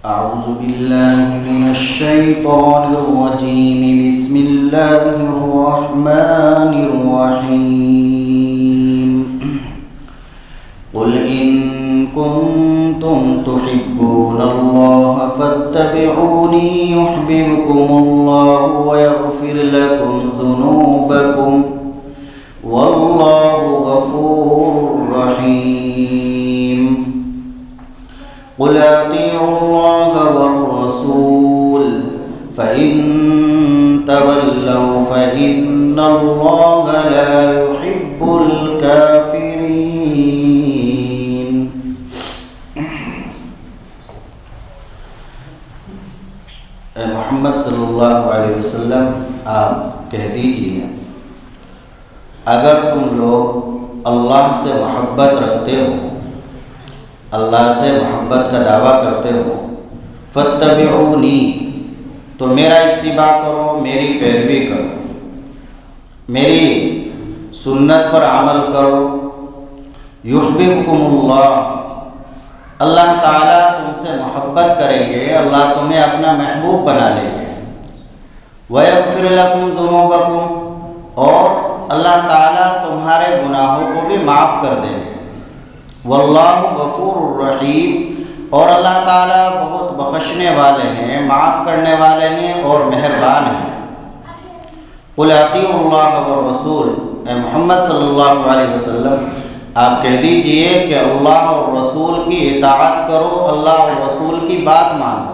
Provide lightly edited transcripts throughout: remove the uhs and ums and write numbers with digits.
أعوذ بالله من الشيطان الرجيم. بسم الله الرحمن الرحيم. قل إن كنتم تحبون الله فاتبعوني يحببكم الله ويغفر لكم ذنوبكم والله غفور رحيم. قل أطيعوا الله والرسول فإن تولوا فإن الله لا يحب الكافرين. اے محمد صلی اللہ علیہ وسلم، آپ کہہ دیجئے اگر تم لوگ اللہ سے محبت رکھتے ہو، اللہ سے محبت کا دعویٰ کرتے ہو، فاتبعونی، تو میرا اتباع کرو، میری پیروی کرو، میری سنت پر عمل کرو. یحببکم اللہ، اللہ تعالیٰ تم سے محبت کریں گے، اللہ تمہیں اپنا محبوب بنا لیں گے. ویغفر لکم ذنوبکم، اور اللہ تعالیٰ تمہارے گناہوں کو بھی معاف کر دیں گے. واللہ غفور الرحیم، اور اللہ تعالیٰ بہت بخشنے والے ہیں، معاف کرنے والے ہیں اور مہربان ہیں. قل اطیعوا اللہ والرسول، اے محمد صلی اللہ علیہ وسلم آپ کہہ دیجئے کہ اللہ اور رسول کی اطاعت کرو، اللہ اور رسول کی بات مانو.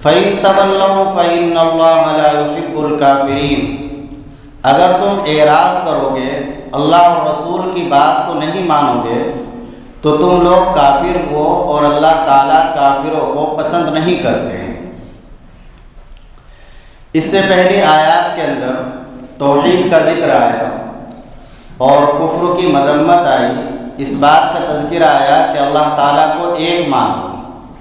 فَإِن تَوَلَّوْا فَإِنَّ اللَّهَ لَا يُحِبُّ الْكَافِرِينَ، اگر تم اعراض کرو گے، اللہ اور رسول کی بات کو نہیں مانو گے، تو تم لوگ کافر ہو، اور اللہ تعالیٰ کافروں کو پسند نہیں کرتے ہیں. اس سے پہلی آیات کے اندر توحید کا ذکر آیا اور کفر کی مذمت آئی. اس بات کا تذکرہ آیا کہ اللہ تعالیٰ کو ایک مانو،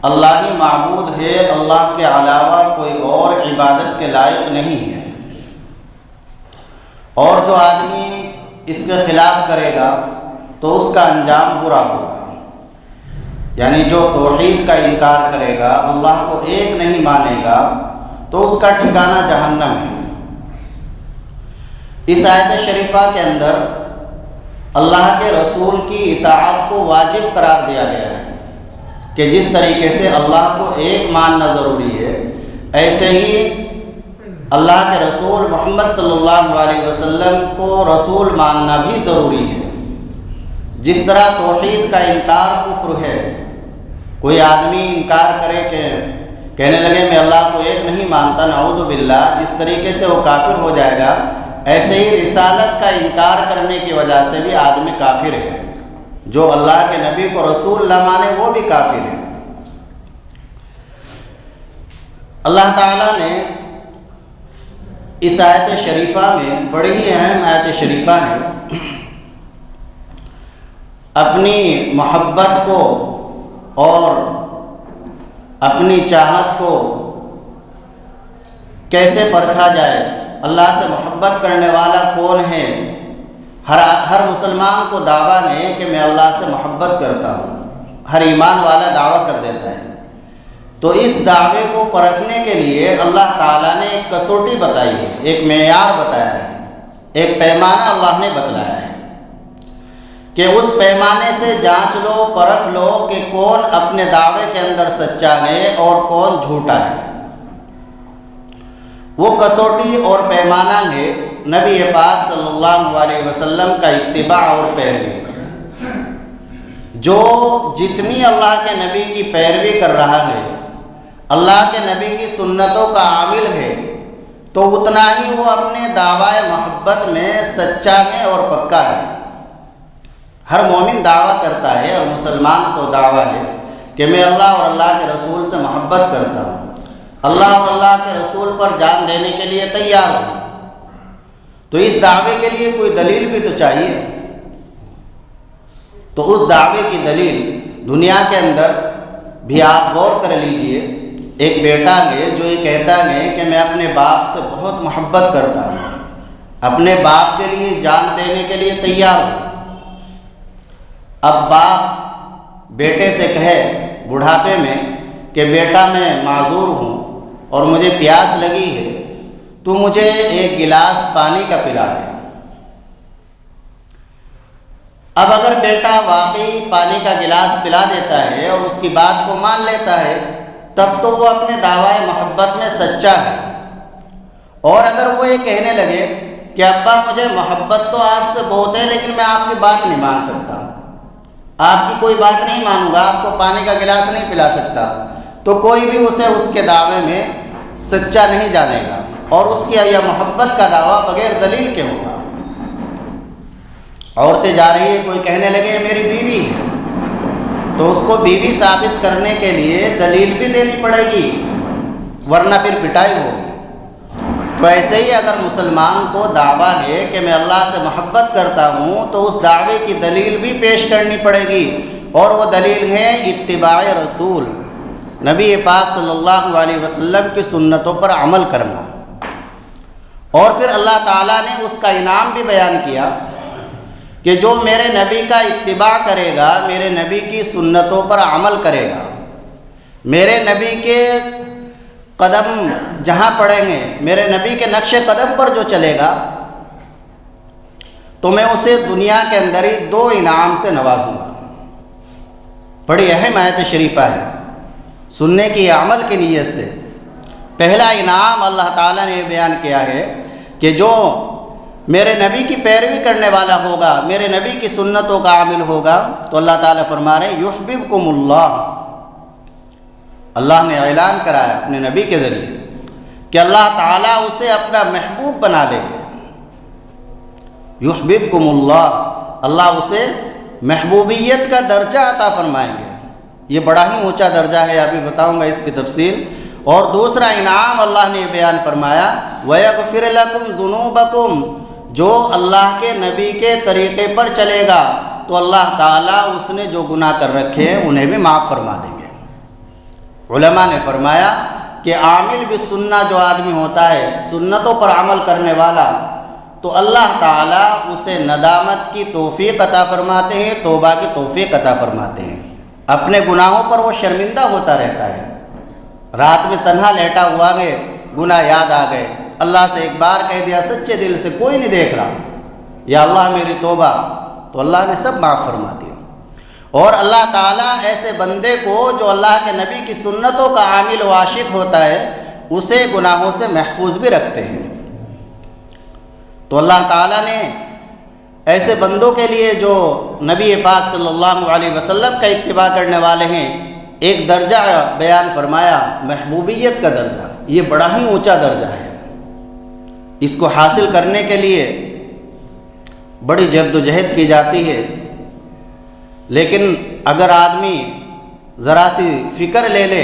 اللہ ہی معبود ہے، اللہ کے علاوہ کوئی اور عبادت کے لائق نہیں ہے. اور جو آدمی اس کے خلاف کرے گا تو اس کا انجام برا ہوگا. یعنی جو توحید کا انکار کرے گا، اللہ کو ایک نہیں مانے گا، تو اس کا ٹھکانہ جہنم ہے. اس آیت شریفہ کے اندر اللہ کے رسول کی اطاعت کو واجب قرار دیا گیا ہے کہ جس طریقے سے اللہ کو ایک ماننا ضروری ہے، ایسے ہی اللہ کے رسول محمد صلی اللہ علیہ وسلم کو رسول ماننا بھی ضروری ہے. جس طرح توحید کا انکار کفر ہے، کوئی آدمی انکار کرے کہ کہنے لگے میں اللہ کو ایک نہیں مانتا، نعوذ باللہ، جس طریقے سے وہ کافر ہو جائے گا، ایسے ہی رسالت کا انکار کرنے کی وجہ سے بھی آدمی کافر ہے. جو اللہ کے نبی کو رسول نہ مانے وہ بھی کافر ہے. اللہ تعالیٰ نے اس آیت شریفہ میں، بڑی ہی اہم آیت شریفہ ہے، اپنی محبت کو اور اپنی چاہت کو کیسے پرکھا جائے، اللہ سے محبت کرنے والا کون ہے. ہر مسلمان کو دعویٰ ہے کہ میں اللہ سے محبت کرتا ہوں، ہر ایمان والا دعویٰ کر دیتا ہے. تو اس دعوے کو پرکھنے کے لیے اللہ تعالیٰ نے ایک کسوٹی بتائی ہے، ایک معیار بتایا ہے، ایک پیمانہ اللہ نے بتلایا ہے کہ اس پیمانے سے جانچ لو، پرکھ لو کہ کون اپنے دعوے کے اندر سچا ہے اور کون جھوٹا ہے. وہ کسوٹی اور پیمانہ ہے نبی پاک صلی اللہ علیہ وسلم کا اتباع اور پیروی. جو جتنی اللہ کے نبی کی پیروی کر رہا ہے، اللہ کے نبی کی سنتوں کا عامل ہے، تو اتنا ہی وہ اپنے دعوی محبت میں سچا ہے اور پکا ہے. ہر مومن دعویٰ کرتا ہے اور مسلمان کو دعویٰ ہے کہ میں اللہ اور اللہ کے رسول سے محبت کرتا ہوں، اللہ اور اللہ کے رسول پر جان دینے کے لیے تیار ہوں. تو اس دعوے کے لیے کوئی دلیل بھی تو چاہیے. تو اس دعوے کی دلیل دنیا کے اندر بھی آپ غور کر لیجئے. ایک بیٹا ہے جو یہ کہتا ہے کہ میں اپنے باپ سے بہت محبت کرتا ہوں، اپنے باپ کے لیے جان دینے کے لیے تیار ہوں. اب باپ بیٹے سے کہے بڑھاپے میں کہ بیٹا میں معذور ہوں اور مجھے پیاس لگی ہے، تو مجھے ایک گلاس پانی کا پلا دے۔ اب اگر بیٹا واقعی پانی کا گلاس پلا دیتا ہے اور اس کی بات کو مان لیتا ہے، تب تو وہ اپنے دعوی محبت میں سچا ہے۔ اور اگر وہ یہ کہنے لگے کہ ابا مجھے محبت تو آپ سے بہت ہے لیکن میں آپ کی بات نہیں مان سکتا، آپ کی کوئی بات نہیں مانوں گا، آپ کو پانی کا گلاس نہیں پلا سکتا، تو کوئی بھی اسے اس کے دعوے میں سچا نہیں جانے گا، اور اس کی یہ محبت کا دعویٰ بغیر دلیل کے ہوگا۔ عورتیں جا رہی ہے، کوئی کہنے لگے میری بیوی ہے، تو اس کو بیوی ثابت کرنے کے لیے دلیل بھی دینی پڑے گی، ورنہ پھر پٹائی ہوگی۔ تو ایسے ہی اگر مسلمان کو دعویٰ ہے کہ میں اللہ سے محبت کرتا ہوں، تو اس دعوے کی دلیل بھی پیش کرنی پڑے گی، اور وہ دلیل ہے اتباع رسول، نبی پاک صلی اللہ علیہ وسلم کی سنتوں پر عمل کرنا۔ اور پھر اللہ تعالیٰ نے اس کا انعام بھی بیان کیا کہ جو میرے نبی کا اتباع کرے گا، میرے نبی کی سنتوں پر عمل کرے گا، میرے نبی کے قدم جہاں پڑیں گے، میرے نبی کے نقش قدم پر جو چلے گا، تو میں اسے دنیا کے اندر ہی 2 انعام سے نوازوں گا۔ بڑی اہم آیت شریفہ ہے، سننے کی عمل کی نیت سے۔ پہلا انعام اللہ تعالیٰ نے بیان کیا ہے کہ جو میرے نبی کی پیروی کرنے والا ہوگا، میرے نبی کی سنتوں کا عامل ہوگا، تو اللہ تعالیٰ فرما رہے ہیں یحببکم اللہ۔ اللہ نے اعلان کرایا اپنے نبی کے ذریعے کہ اللہ تعالیٰ اسے اپنا محبوب بنا لیں گے۔ یحببکم اللہ، اللہ اسے محبوبیت کا درجہ عطا فرمائیں گے۔ یہ بڑا ہی اونچا درجہ ہے، ابھی بتاؤں گا اس کی تفصیل۔ اور دوسرا انعام اللہ نے بیان فرمایا وَيَغْفِرْ لَكُمْ ذُنُوبَكُمْ، جو اللہ کے نبی کے طریقے پر چلے گا تو اللہ تعالیٰ اس نے جو گناہ کر رکھے ہیں انہیں بھی معاف فرما دیں گے۔ علماء نے فرمایا کہ عامل بالسنہ جو آدمی ہوتا ہے، سنتوں پر عمل کرنے والا، تو اللہ تعالیٰ اسے ندامت کی توفیق عطا فرماتے ہیں، توبہ کی توفیق عطا فرماتے ہیں۔ اپنے گناہوں پر وہ شرمندہ ہوتا رہتا ہے، رات میں تنہا لیٹا ہوا گئے، گناہ یاد آ گئے، اللہ سے ایک بار کہہ دیا سچے دل سے، کوئی نہیں دیکھ رہا، یا اللہ میری توبہ، تو اللہ نے سب معاف فرما دیا۔ اور اللہ تعالیٰ ایسے بندے کو جو اللہ کے نبی کی سنتوں کا عامل و عاشق ہوتا ہے، اسے گناہوں سے محفوظ بھی رکھتے ہیں۔ تو اللہ تعالیٰ نے ایسے بندوں کے لیے جو نبی پاک صلی اللہ علیہ وسلم کا اتباع کرنے والے ہیں، ایک درجہ بیان فرمایا، محبوبیت کا درجہ۔ یہ بڑا ہی اونچا درجہ ہے، اس کو حاصل کرنے کے لیے بڑی جد و جہد کی جاتی ہے۔ لیکن اگر آدمی ذرا سی فکر لے لے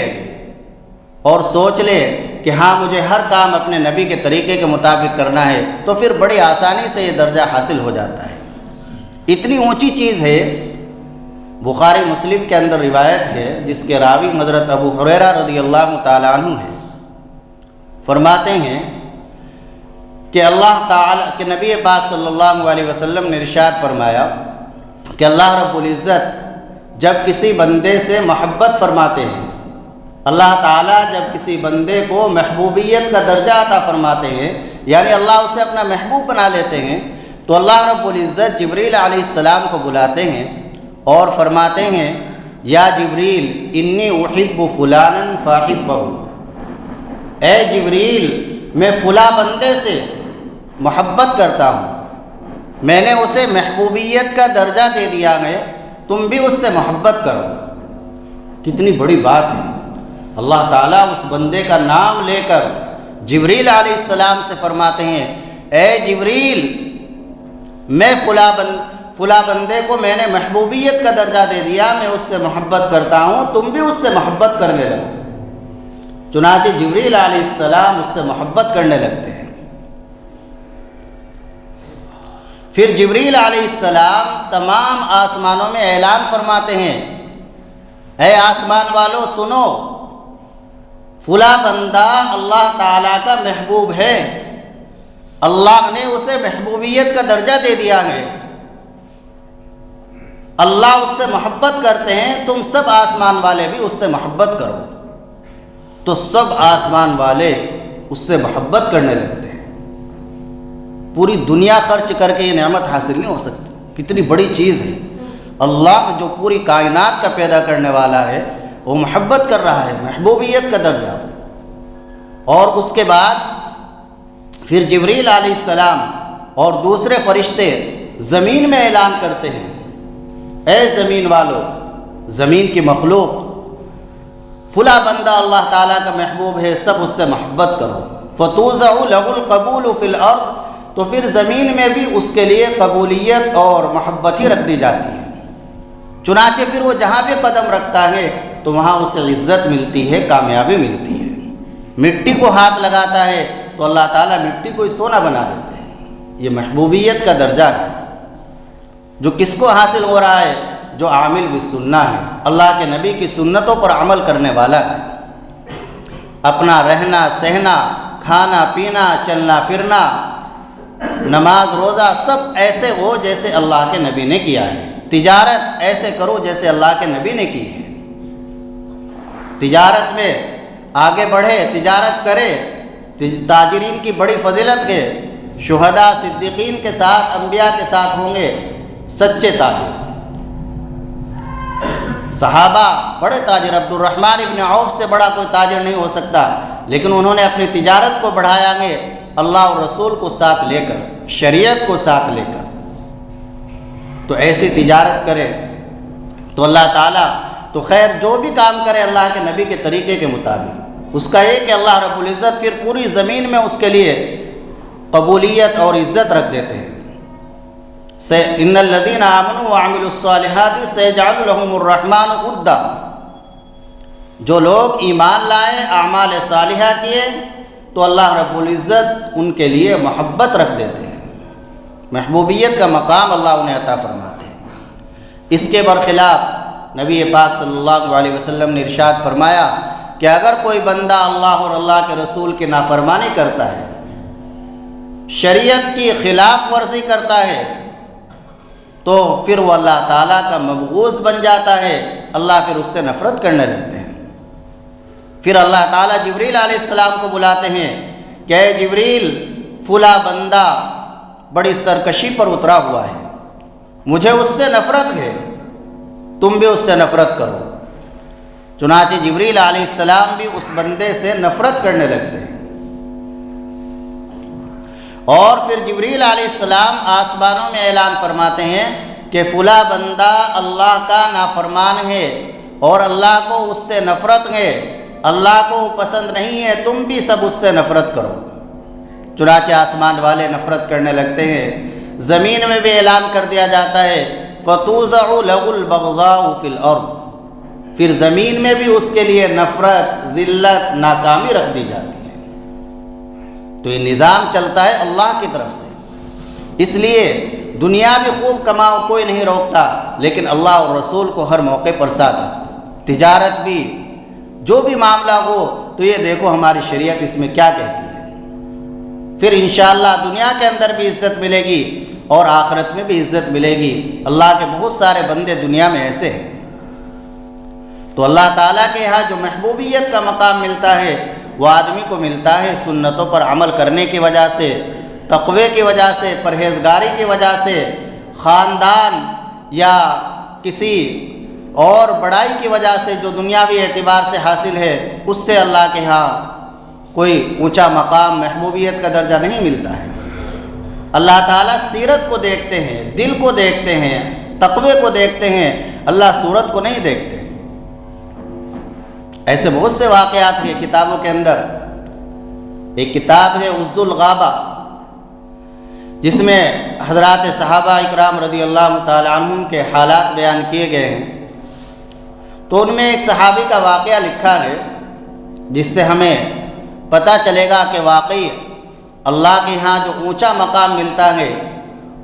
اور سوچ لے کہ ہاں مجھے ہر کام اپنے نبی کے طریقے کے مطابق کرنا ہے، تو پھر بڑی آسانی سے یہ درجہ حاصل ہو جاتا ہے۔ اتنی اونچی چیز ہے، بخاری مسلم کے اندر روایت ہے جس کے راوی حضرت ابو ہریرہ رضی اللہ تعالیٰ عنہ ہیں، فرماتے ہیں کہ اللہ تعالیٰ کہ نبی پاک صلی اللہ علیہ وسلم نے ارشاد فرمایا کہ اللہ رب العزت جب کسی بندے سے محبت فرماتے ہیں، اللہ تعالیٰ جب کسی بندے کو محبوبیت کا درجہ عطا فرماتے ہیں، یعنی اللہ اسے اپنا محبوب بنا لیتے ہیں، تو اللہ رب العزت جبریل علیہ السلام کو بلاتے ہیں اور فرماتے ہیں یا جبریل انی احب فلانا فاحبہ، اے جبریل میں فلاں بندے سے محبت کرتا ہوں، میں نے اسے محبوبیت کا درجہ دے دیا ہے، تم بھی اس سے محبت کرو۔ کتنی بڑی بات ہے، اللہ تعالیٰ اس بندے کا نام لے کر جبریل علیہ السلام سے فرماتے ہیں اے جبریل میں فلاں بندے کو میں نے محبوبیت کا درجہ دے دیا، میں اس سے محبت کرتا ہوں، تم بھی اس سے محبت کرنے لگو۔ چنانچہ جبریل علیہ السلام اس سے محبت کرنے لگتے ہیں۔ پھر جبریل علیہ السلام تمام آسمانوں میں اعلان فرماتے ہیں اے آسمان والو سنو، فلاں بندہ اللہ تعالیٰ کا محبوب ہے، اللہ نے اسے محبوبیت کا درجہ دے دیا ہے، اللہ اس سے محبت کرتے ہیں، تم سب آسمان والے بھی اس سے محبت کرو۔ تو سب آسمان والے اس سے محبت کرنے لگتے ہیں۔ پوری دنیا خرچ کر کے یہ نعمت حاصل نہیں ہو سکتی، کتنی بڑی چیز ہے۔ اللہ جو پوری کائنات کا پیدا کرنے والا ہے وہ محبت کر رہا ہے، محبوبیت کا درجہ۔ اور اس کے بعد پھر جبریل علیہ السلام اور دوسرے فرشتے زمین میں اعلان کرتے ہیں، اے زمین والو، زمین کی مخلوق، فلاں بندہ اللہ تعالیٰ کا محبوب ہے، سب اس سے محبت کرو۔ فَتُوزَعُ لَهُ الْقَبُولُ فِي الْأَرْضِ، تو پھر زمین میں بھی اس کے لیے قبولیت اور محبت ہی رکھ دی جاتی ہے۔ چنانچہ پھر وہ جہاں بھی قدم رکھتا ہے تو وہاں اسے عزت ملتی ہے، کامیابی ملتی ہے۔ مٹی کو ہاتھ لگاتا ہے تو اللہ تعالیٰ مٹی کو ہی سونا بنا دیتے ہیں۔ یہ محبوبیت کا درجہ ہے جو کس کو حاصل ہو رہا ہے؟ جو عامل بالسنہ ہے، اللہ کے نبی کی سنتوں پر عمل کرنے والا ہے۔ اپنا رہنا سہنا، کھانا پینا، چلنا پھرنا، نماز روزہ سب ایسے ہو جیسے اللہ کے نبی نے کیا ہے۔ تجارت ایسے کرو جیسے اللہ کے نبی نے کی ہے۔ تجارت میں آگے بڑھے، تجارت کرے۔ تاجرین کی بڑی فضیلت ہے، شہداء صدیقین کے ساتھ، انبیاء کے ساتھ ہوں گے سچے تاجر۔ صحابہ بڑے تاجر، عبد الرحمن ابن عوف سے بڑا کوئی تاجر نہیں ہو سکتا، لیکن انہوں نے اپنی تجارت کو بڑھایا گے اللہ اور رسول کو ساتھ لے کر، شریعت کو ساتھ لے کر۔ تو ایسی تجارت کرے تو اللہ تعالیٰ تو خیر جو بھی کام کرے اللہ کے نبی کے طریقے کے مطابق، اس کا ایک کہ اللہ رب العزت پھر پوری زمین میں اس کے لیے قبولیت اور عزت رکھ دیتے ہیں۔ ان الذین آمنوا وعملوا الصالحات سیجعل لهم الرحمن ودا، جو لوگ ایمان لائے، اعمال صالحہ کیے تو اللہ رب العزت ان کے لیے محبت رکھ دیتے ہیں، محبوبیت کا مقام اللہ انہیں عطا فرماتے ہیں۔ اس کے برخلاف نبی پاک صلی اللہ علیہ وسلم نے ارشاد فرمایا کہ اگر کوئی بندہ اللہ اور اللہ کے رسول کی نافرمانی کرتا ہے، شریعت کی خلاف ورزی کرتا ہے، تو پھر وہ اللہ تعالیٰ کا مبغوض بن جاتا ہے، اللہ پھر اس سے نفرت کرنے لگتے ہیں۔ پھر اللہ تعالیٰ جبریل علیہ السلام کو بلاتے ہیں کہ اے جبریل، فلاں بندہ بڑی سرکشی پر اترا ہوا ہے، مجھے اس سے نفرت ہے، تم بھی اس سے نفرت کرو۔ چنانچہ جبریل علیہ السلام بھی اس بندے سے نفرت کرنے لگتے ہیں۔ اور پھر جبریل علیہ السلام آسمانوں میں اعلان فرماتے ہیں کہ فلاں بندہ اللہ کا نافرمان ہے اور اللہ کو اس سے نفرت ہے، اللہ کو پسند نہیں ہے، تم بھی سب اس سے نفرت کرو۔ چنانچہ آسمان والے نفرت کرنے لگتے ہیں۔ زمین میں بھی اعلان کر دیا جاتا ہے فَتُوزَعُ لَهُ الْبَغْضَاءُ فِي الْأَرْضِ، پھر زمین میں بھی اس کے لیے نفرت، ذلت، ناکامی رکھ دی جاتی ہے۔ تو یہ نظام چلتا ہے اللہ کی طرف سے۔ اس لیے دنیا بھی خوب کماؤ، کوئی نہیں روکتا، لیکن اللہ اور رسول کو ہر موقع پر ساتھ رکھو۔ تجارت بھی، جو بھی معاملہ ہو تو یہ دیکھو ہماری شریعت اس میں کیا کہتی ہے، پھر انشاءاللہ دنیا کے اندر بھی عزت ملے گی اور آخرت میں بھی عزت ملے گی۔ اللہ کے بہت سارے بندے دنیا میں ایسے ہیں۔ تو اللہ تعالیٰ کے یہاں جو محبوبیت کا مقام ملتا ہے وہ آدمی کو ملتا ہے سنتوں پر عمل کرنے کی وجہ سے، تقوی کی وجہ سے، پرہیزگاری کی وجہ سے، خاندان یا کسی اور بڑائی کی وجہ سے جو دنیاوی اعتبار سے حاصل ہے، اس سے اللہ کے ہاں کوئی اونچا مقام، محبوبیت کا درجہ نہیں ملتا ہے۔ اللہ تعالیٰ سیرت کو دیکھتے ہیں، دل کو دیکھتے ہیں، تقوی کو دیکھتے ہیں، اللہ صورت کو نہیں دیکھتے۔ ایسے بہت سے واقعات ہیں کتابوں کے اندر۔ ایک کتاب ہے اسد الغابہ، جس میں حضرات صحابہ اکرام رضی اللہ تعالی عنہم کے حالات بیان کیے گئے ہیں۔ تو ان میں ایک صحابی کا واقعہ لکھا ہے جس سے ہمیں پتہ چلے گا کہ واقعی اللہ کے ہاں جو اونچا مقام ملتا ہے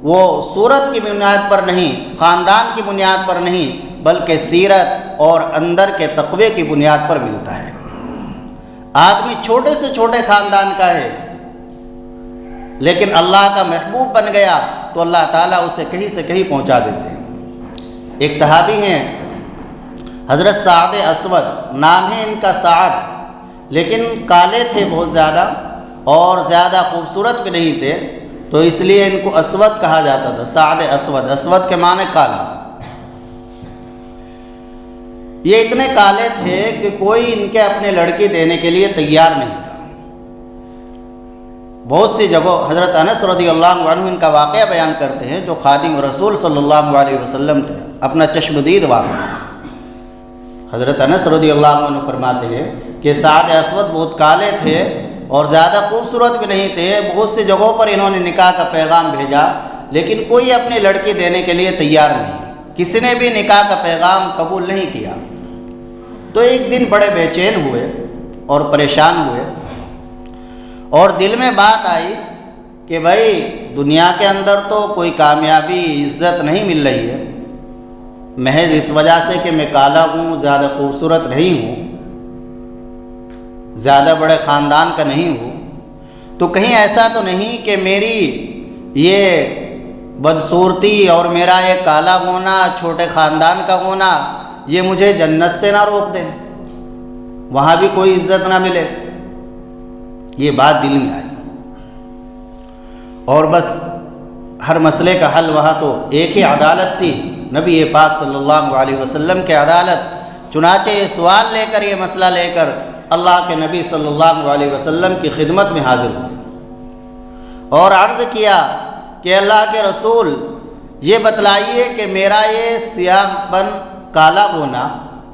وہ صورت کی بنیاد پر نہیں، خاندان کی بنیاد پر نہیں، بلکہ سیرت اور اندر کے تقوی کی بنیاد پر ملتا ہے۔ آدمی چھوٹے سے چھوٹے خاندان کا ہے لیکن اللہ کا محبوب بن گیا تو اللہ تعالیٰ اسے کہیں سے کہیں پہنچا دیتے ہیں۔ ایک صحابی ہیں حضرت سعد اسود، نام ہے ان کا سعد، لیکن کالے تھے بہت زیادہ اور زیادہ خوبصورت بھی نہیں تھے، تو اس لیے ان کو اسود کہا جاتا تھا، سعد اسود، اسود کے معنی کالا۔ یہ اتنے کالے تھے کہ کوئی ان کے اپنے لڑکی دینے کے لیے تیار نہیں تھا۔ بہت سی جگہوں حضرت انس رضی اللہ عنہ ان کا واقعہ بیان کرتے ہیں، جو خادم رسول صلی اللہ علیہ وسلم تھے، اپنا چشمدید واقعہ۔ حضرت انس رضی اللہ عنہ فرماتے ہیں کہ سعد اسود بہت کالے تھے اور زیادہ خوبصورت بھی نہیں تھے۔ بہت سی جگہوں پر انہوں نے نکاح کا پیغام بھیجا، لیکن کوئی اپنی لڑکی دینے کے لیے تیار نہیں، کسی نے بھی نکاح کا پیغام قبول نہیں کیا۔ تو ایک دن بڑے بے چین ہوئے اور پریشان ہوئے، اور دل میں بات آئی کہ بھائی دنیا کے اندر تو کوئی کامیابی، عزت نہیں مل رہی ہے، محض اس وجہ سے کہ میں کالا ہوں، زیادہ خوبصورت نہیں ہوں، زیادہ بڑے خاندان کا نہیں ہوں، تو کہیں ایسا تو نہیں کہ میری یہ بدصورتی اور میرا یہ کالا ہونا، چھوٹے خاندان کا ہونا، یہ مجھے جنت سے نہ روک دے، وہاں بھی کوئی عزت نہ ملے۔ یہ بات دل میں آئی، اور بس ہر مسئلے کا حل وہاں تو ایک ہی عدالت تھی، نبی پاک صلی اللہ علیہ وسلم کے عدالت۔ چنانچہ یہ سوال لے کر، یہ مسئلہ لے کر اللہ کے نبی صلی اللہ علیہ وسلم کی خدمت میں حاضر ہوئے اور عرض کیا کہ اللہ کے رسول، یہ بتلائیے کہ میرا یہ سیاہ پن، کالا ہونا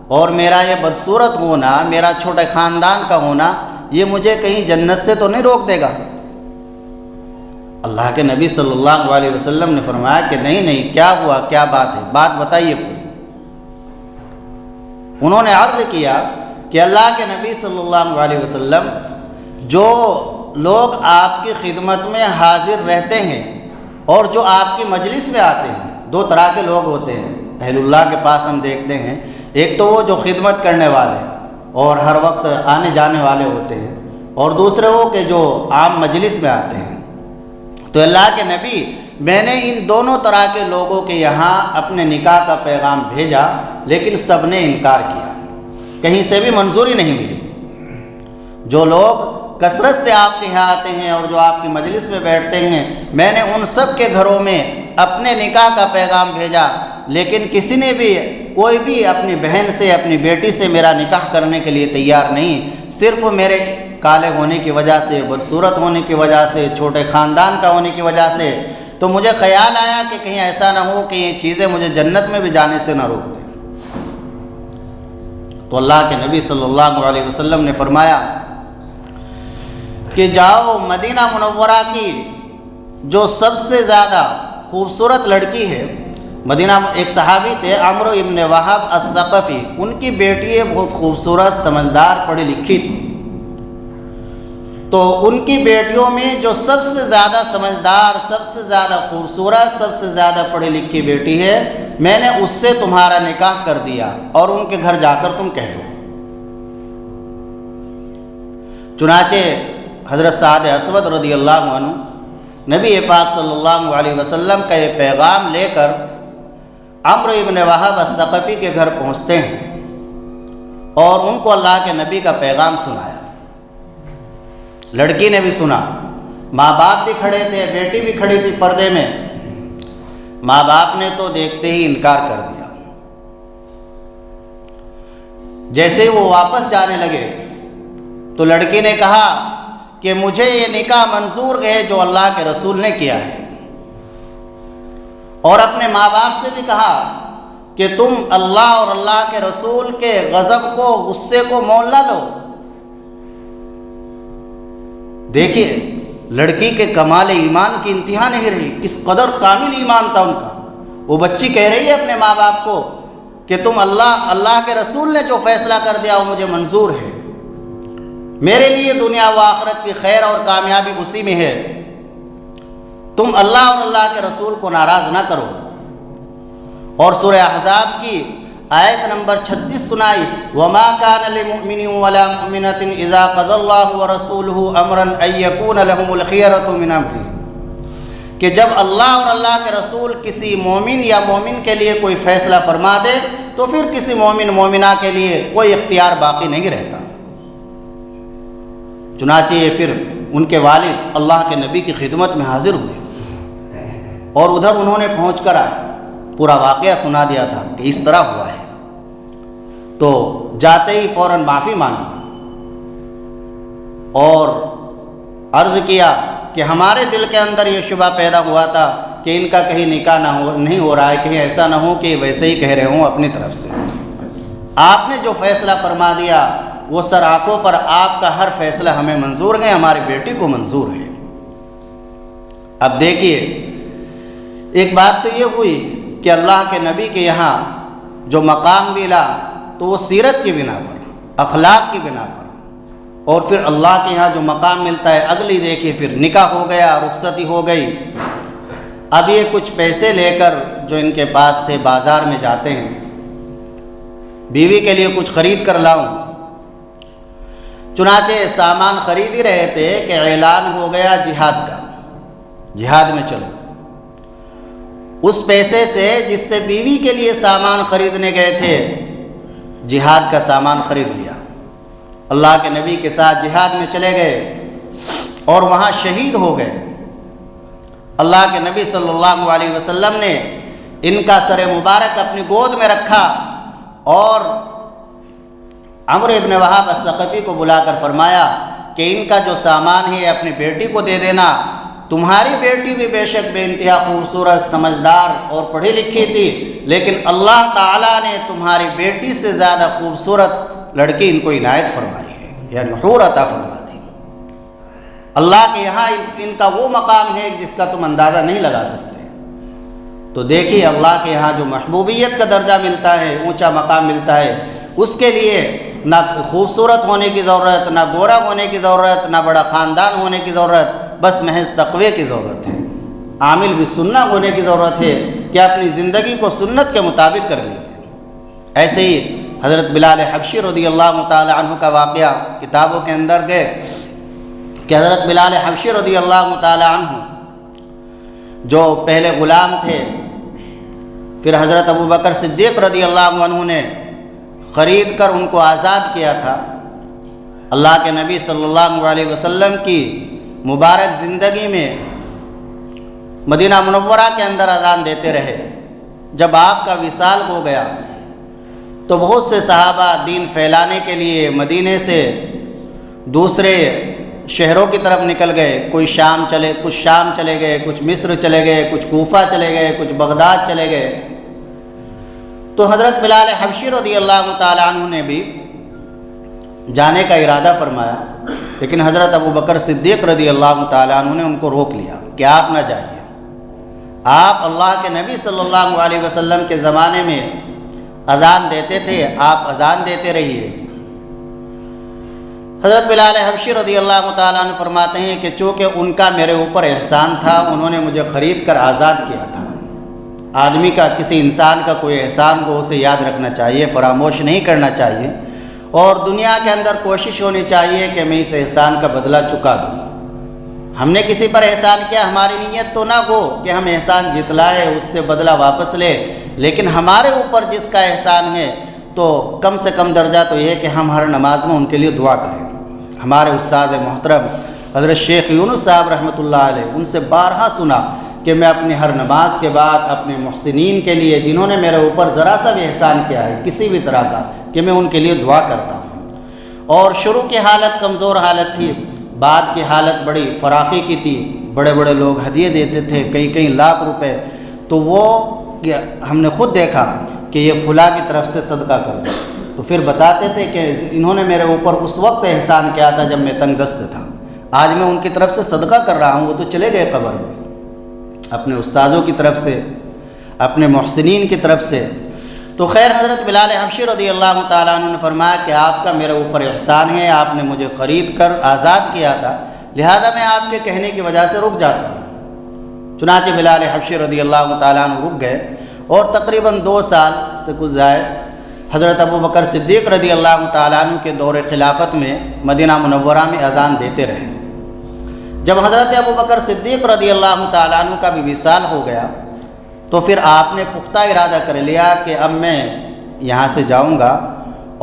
اور میرا یہ بدصورت ہونا، میرا چھوٹے خاندان کا ہونا، یہ مجھے کہیں جنت سے تو نہیں روک دے گا؟ اللہ کے نبی صلی اللہ علیہ وسلم نے فرمایا کہ نہیں، کیا ہوا، کیا بات ہے، بات بتائیے پوری۔ انہوں نے عرض کیا کہ اللہ کے نبی صلی اللہ علیہ وسلم، جو لوگ آپ کی خدمت میں حاضر رہتے ہیں اور جو آپ کی مجلس میں آتے ہیں، دو طرح کے لوگ ہوتے ہیں اہل اللہ کے پاس ہم دیکھتے ہیں۔ ایک تو وہ جو خدمت کرنے والے اور ہر وقت آنے جانے والے ہوتے ہیں، اور دوسرے وہ کہ جو عام مجلس میں آتے ہیں۔ تو اللہ کے نبی، میں نے ان دونوں طرح کے لوگوں کے یہاں اپنے نکاح کا پیغام بھیجا، لیکن سب نے انکار کیا، کہیں سے بھی منظوری نہیں ملی۔ جو لوگ کثرت سے آپ کے یہاں آتے ہیں اور جو آپ کی مجلس میں بیٹھتے ہیں، میں نے ان سب کے گھروں میں اپنے نکاح کا پیغام بھیجا، لیکن کسی نے بھی، کوئی بھی اپنی بہن سے، اپنی بیٹی سے میرا نکاح کرنے کے لیے تیار نہیں، صرف میرے کالے ہونے کی وجہ سے، بدصورت ہونے کی وجہ سے، چھوٹے خاندان کا ہونے کی وجہ سے۔ تو مجھے خیال آیا کہ کہیں ایسا نہ ہو کہ یہ چیزیں مجھے جنت میں بھی جانے سے نہ روک دیں۔ تو اللہ کے نبی صلی اللہ علیہ وسلم نے فرمایا کہ جاؤ، مدینہ منورہ کی جو سب سے زیادہ خوبصورت لڑکی ہے، مدینہ، ایک صحابی تھے عمرو ابن وہب الثقفی، ان کی بیٹی بہت خوبصورت، سمجھدار، پڑھی لکھی تھی۔ تو ان کی بیٹیوں میں جو سب سے زیادہ سمجھدار، سب سے زیادہ خوبصورت، سب سے زیادہ پڑھی لکھی بیٹی ہے، میں نے اس سے تمہارا نکاح کر دیا، اور ان کے گھر جا کر تم کہہ دو۔ چنانچہ حضرت سعد اسود رضی اللہ عنہ نبی پاک صلی اللہ علیہ وسلم کا یہ پیغام لے کر عمرو ابن وہب الثقفی کے گھر پہنچتے ہیں اور ان کو اللہ کے نبی کا پیغام سنایا۔ لڑکی نے بھی سنا، ماں باپ بھی کھڑے تھے، بیٹی بھی کھڑی تھی پردے میں۔ ماں باپ نے تو دیکھتے ہی انکار کر دیا۔ جیسے وہ واپس جانے لگے تو لڑکی نے کہا کہ مجھے یہ نکاح منظور ہے جو اللہ کے رسول نے کیا ہے، اور اپنے ماں باپ سے بھی کہا کہ تم اللہ اور اللہ کے رسول کے غضب کو، غصے کو مول نہ لو۔ دیکھیے لڑکی کے کمال ایمان کی انتہا نہیں رہی، اس قدر کامل ایمان تھا ان کا۔ وہ بچی کہہ رہی ہے اپنے ماں باپ کو کہ تم اللہ کے رسول نے جو فیصلہ کر دیا وہ مجھے منظور ہے، میرے لیے دنیا و آخرت کی خیر اور کامیابی اسی میں ہے، تم اللہ اور اللہ کے رسول کو ناراض نہ کرو۔ اور سورہ احزاب کی آیت نمبر 36 سنائی، وَمَا كَانَ لِمُؤْمِنٍ وَلَا مُؤْمِنَةٍ إِذَا قَضَى اللَّهُ وَرَسُولُهُ أَمْرًا أَن يَكُونَ لَهُمُ الْخِيَرَةُ مِنْ أَمْرِهِمْ، کہ جب اللہ اور اللہ کے رسول کسی مومن یا مومن کے لیے کوئی فیصلہ فرما دے تو پھر کسی مومن مومنہ کے لیے کوئی اختیار باقی نہیں رہتا۔ چنانچہ یہ پھر ان کے والد اللہ کے نبی کی خدمت میں حاضر ہوئے اور ادھر انہوں نے پہنچ کر پورا واقعہ سنا دیا تھا کہ اس طرح ہوا ہے۔ تو جاتے ہی فوراً معافی مانگی اور عرض کیا کہ ہمارے دل کے اندر یہ شبہ پیدا ہوا تھا کہ ان کا کہیں نکاح نہیں ہو رہا ہے، کہیں ایسا نہ ہو کہ ویسے ہی کہہ رہے ہوں اپنی طرف سے۔ آپ نے جو فیصلہ فرما دیا وہ سر آنکھوں پر آپ کا ہر فیصلہ ہمیں منظور ہے، ہماری بیٹی کو منظور ہے۔ اب دیکھیے ایک بات تو یہ ہوئی کہ اللہ کے نبی کے یہاں جو مقام ملا تو وہ سیرت کی بنا پر، اخلاق کی بنا پر، اور پھر اللہ کے یہاں جو مقام ملتا ہے اگلی دیکھیے پھر نکاح ہو گیا، رخصتی ہو گئی۔ اب یہ کچھ پیسے لے کر جو ان کے پاس تھے بازار میں جاتے ہیں، بیوی کے لیے کچھ خرید کر لاؤں۔ چنانچہ سامان خرید ہی رہے تھے کہ اعلان ہو گیا جہاد کا، جہاد میں چلو۔ اس پیسے سے جس سے بیوی کے لیے سامان خریدنے گئے تھے، جہاد کا سامان خرید لیا، اللہ کے نبی کے ساتھ جہاد میں چلے گئے اور وہاں شہید ہو گئے۔ اللہ کے نبی صلی اللہ علیہ وسلم نے ان کا سر مبارک اپنی گود میں رکھا اور عمرو ابن وہاب الثقفی کو بلا کر فرمایا کہ ان کا جو سامان ہے اپنی بیٹی کو دے دینا، تمہاری بیٹی بھی بے شک بے انتہا خوبصورت، سمجھدار اور پڑھی لکھی تھی، لیکن اللہ تعالیٰ نے تمہاری بیٹی سے زیادہ خوبصورت لڑکی ان کو عنایت فرمائی ہے، یعنی حور عطا فرما دی۔ اللہ کے یہاں ان کا وہ مقام ہے جس کا تم اندازہ نہیں لگا سکتے۔ تو دیکھیے اللہ کے یہاں جو محبوبیت کا درجہ ملتا ہے، اونچا مقام ملتا ہے، اس کے لیے نہ خوبصورت ہونے کی ضرورت، نہ گورا ہونے کی ضرورت، نہ بڑا خاندان ہونے کی ضرورت، بس محض تقوی کی ضرورت ہے، عامل بالسنہ ہونے کی ضرورت ہے کہ اپنی زندگی کو سنت کے مطابق کر لیجیے۔ ایسے ہی حضرت بلال حبشی رضی اللہ تعالی عنہ کا واقعہ کتابوں کے اندر گئے کہ حضرت بلال حبشی رضی اللہ تعالی عنہ جو پہلے غلام تھے، پھر حضرت ابوبکر صدیق رضی اللہ عنہ نے خرید کر ان کو آزاد کیا تھا۔ اللہ کے نبی صلی اللہ علیہ وسلم کی مبارک زندگی میں مدینہ منورہ کے اندر اذان دیتے رہے۔ جب آپ کا وصال ہو گیا تو بہت سے صحابہ دین پھیلانے کے لیے مدینے سے دوسرے شہروں کی طرف نکل گئے، کچھ شام چلے گئے، کچھ مصر چلے گئے، کچھ کوفہ چلے گئے، کچھ بغداد چلے گئے۔ تو حضرت بلال حبشی رضی اللہ تعالی عنہ نے بھی جانے کا ارادہ فرمایا، لیکن حضرت ابوبکر صدیق رضی اللہ تعالی عنہ نے ان کو روک لیا کہ آپ نہ جائیے، آپ اللہ کے نبی صلی اللہ علیہ وسلم کے زمانے میں اذان دیتے تھے، آپ اذان دیتے رہیے۔ حضرت بلال حبشی رضی اللہ تعالیٰ عنہ فرماتے ہیں کہ چونکہ ان کا میرے اوپر احسان تھا، انہوں نے مجھے خرید کر آزاد کیا تھا۔ آدمی کا، کسی انسان کا کوئی احسان کو اسے یاد رکھنا چاہیے، فراموش نہیں کرنا چاہیے، اور دنیا کے اندر کوشش ہونی چاہیے کہ میں اس احسان کا بدلہ چکا دوں۔ ہم نے کسی پر احسان کیا، ہماری نیت تو نہ ہو کہ ہم احسان جتلائے، اس سے بدلہ واپس لے، لیکن ہمارے اوپر جس کا احسان ہے تو کم سے کم درجہ تو یہ ہے کہ ہم ہر نماز میں ان کے لیے دعا کریں۔ ہمارے استاد محترم حضرت شیخ یونس صاحب رحمۃ اللہ علیہ، ان سے بارہا سنا کہ میں اپنی ہر نماز کے بعد اپنے محسنین کے لیے، جنہوں نے میرے اوپر ذرا سا بھی احسان کیا ہے کسی بھی طرح کا، کہ میں ان کے لیے دعا کرتا ہوں۔ اور شروع کی حالت کمزور حالت تھی، بعد کی حالت بڑی فراخی کی تھی، بڑے بڑے لوگ ہدیے دیتے تھے، کئی لاکھ روپے۔ تو وہ ہم نے خود دیکھا کہ یہ فلاں کی طرف سے صدقہ کر دو، تو پھر بتاتے تھے کہ انہوں نے میرے اوپر اس وقت احسان کیا تھا جب میں تنگ دست تھا، آج میں ان کی طرف سے صدقہ کر رہا ہوں۔ وہ تو چلے گئے قبر میں، اپنے استادوں کی طرف سے، اپنے محسنین کی طرف سے۔ تو خیر حضرت بلال حبشی رضی اللہ تعالیٰ عنہ نے فرمایا کہ آپ کا میرے اوپر احسان ہے، آپ نے مجھے خرید کر آزاد کیا تھا، لہذا میں آپ کے کہنے کی وجہ سے رک جاتا ہوں۔ چنانچہ بلال حبشی رضی اللہ تعالیٰ عنہ رک گئے، اور تقریباً 2 سال سے کچھ زائد حضرت ابوبکر صدیق رضی اللہ تعالیٰ عنہ کے دور خلافت میں مدینہ منورہ میں اذان دیتے رہے۔ جب حضرت ابوبکر صدیق رضی اللہ تعالیٰ عنہ کا بھی وصال ہو گیا تو پھر آپ نے پختہ ارادہ کر لیا کہ اب میں یہاں سے جاؤں گا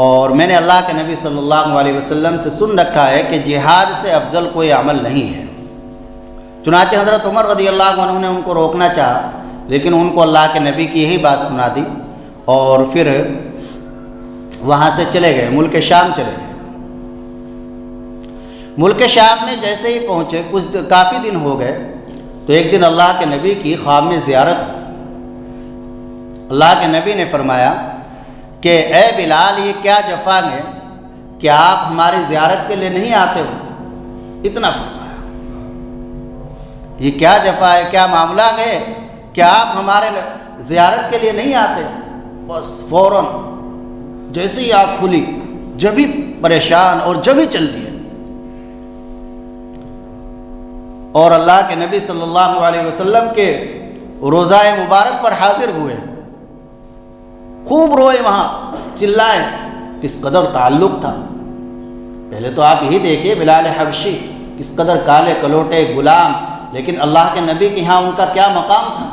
اور میں نے اللہ کے نبی صلی اللہ علیہ وسلم سے سن رکھا ہے کہ جہاد سے افضل کوئی عمل نہیں ہے۔ چنانچہ حضرت عمر رضی اللہ عنہ نے ان کو روکنا چاہا، لیکن ان کو اللہ کے نبی کی یہی بات سنا دی اور پھر وہاں سے چلے گئے، ملک شام چلے گئے۔ ملک شام میں جیسے ہی پہنچے، کافی دن ہو گئے، تو ایک دن اللہ کے نبی کی خواب میں زیارت ہوئی۔ اللہ کے نبی نے فرمایا کہ اے بلال، یہ کیا جفا ہے کہ آپ ہماری زیارت کے لیے نہیں آتے ہو؟ اتنا فرمایا، یہ کیا جفا ہے، کیا معاملہ ہے کہ آپ ہمارے زیارت کے لیے نہیں آتے؟ بس فوراً جیسے ہی آپ کھلی، جبھی پریشان اور جبھی چل دیے، اور اللہ کے نبی صلی اللہ علیہ وسلم کے روضہ مبارک پر حاضر ہوئے، خوب روئے، وہاں چلائے، کس قدر تعلق تھا۔ پہلے تو آپ یہی دیکھیے بلال حبشی کس قدر کالے کلوٹے غلام، لیکن اللہ کے نبی کے ہاں ان کا کیا مقام تھا۔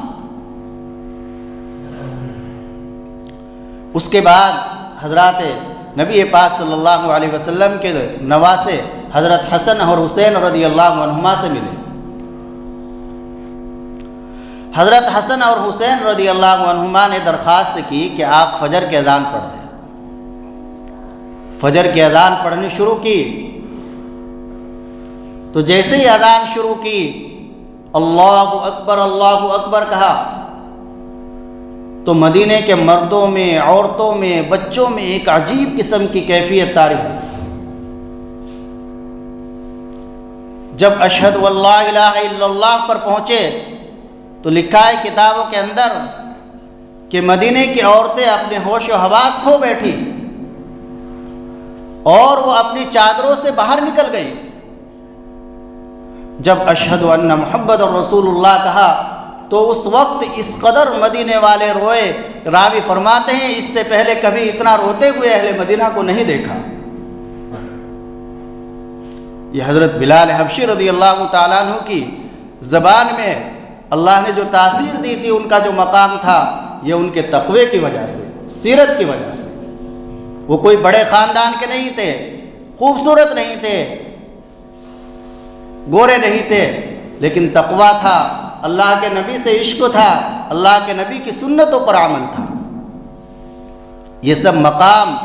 اس کے بعد حضرات نبی پاک صلی اللہ علیہ وسلم کے نواسے حضرت حسن اور حسین رضی اللہ عنہما سے ملے۔ حضرت حسن اور حسین رضی اللہ عنہما نے درخواست کی کہ آپ فجر کی اذان پڑھ دیں۔ فجر کی اذان پڑھنی شروع کی تو جیسے ہی اذان شروع کی، اللہ اکبر کہا، تو مدینے کے مردوں میں، عورتوں میں، بچوں میں ایک عجیب قسم کی کیفیت طاری ہوئی۔ جب اشہد واللہ الہ الا اللہ پر پہنچے تو لکھا ہے کتابوں کے اندر کہ مدینے کی عورتیں اپنے ہوش و حواس کھو بیٹھی اور وہ اپنی چادروں سے باہر نکل گئی۔ جب اشہد ان محمد رسول اللہ کہا تو اس وقت اس قدر مدینے والے روئے، راوی فرماتے ہیں اس سے پہلے کبھی اتنا روتے ہوئے اہل مدینہ کو نہیں دیکھا۔ یہ حضرت بلال حبشی رضی اللہ تعالیٰ عنہ کی زبان میں اللہ نے جو تاثیر دی تھی، ان کا جو مقام تھا، یہ ان کے تقوی کی وجہ سے، سیرت کی وجہ سے۔ وہ کوئی بڑے خاندان کے نہیں تھے، خوبصورت نہیں تھے، گورے نہیں تھے، لیکن تقوی تھا، اللہ کے نبی سے عشق تھا، اللہ کے نبی کی سنتوں پر عمل تھا۔ یہ سب مقام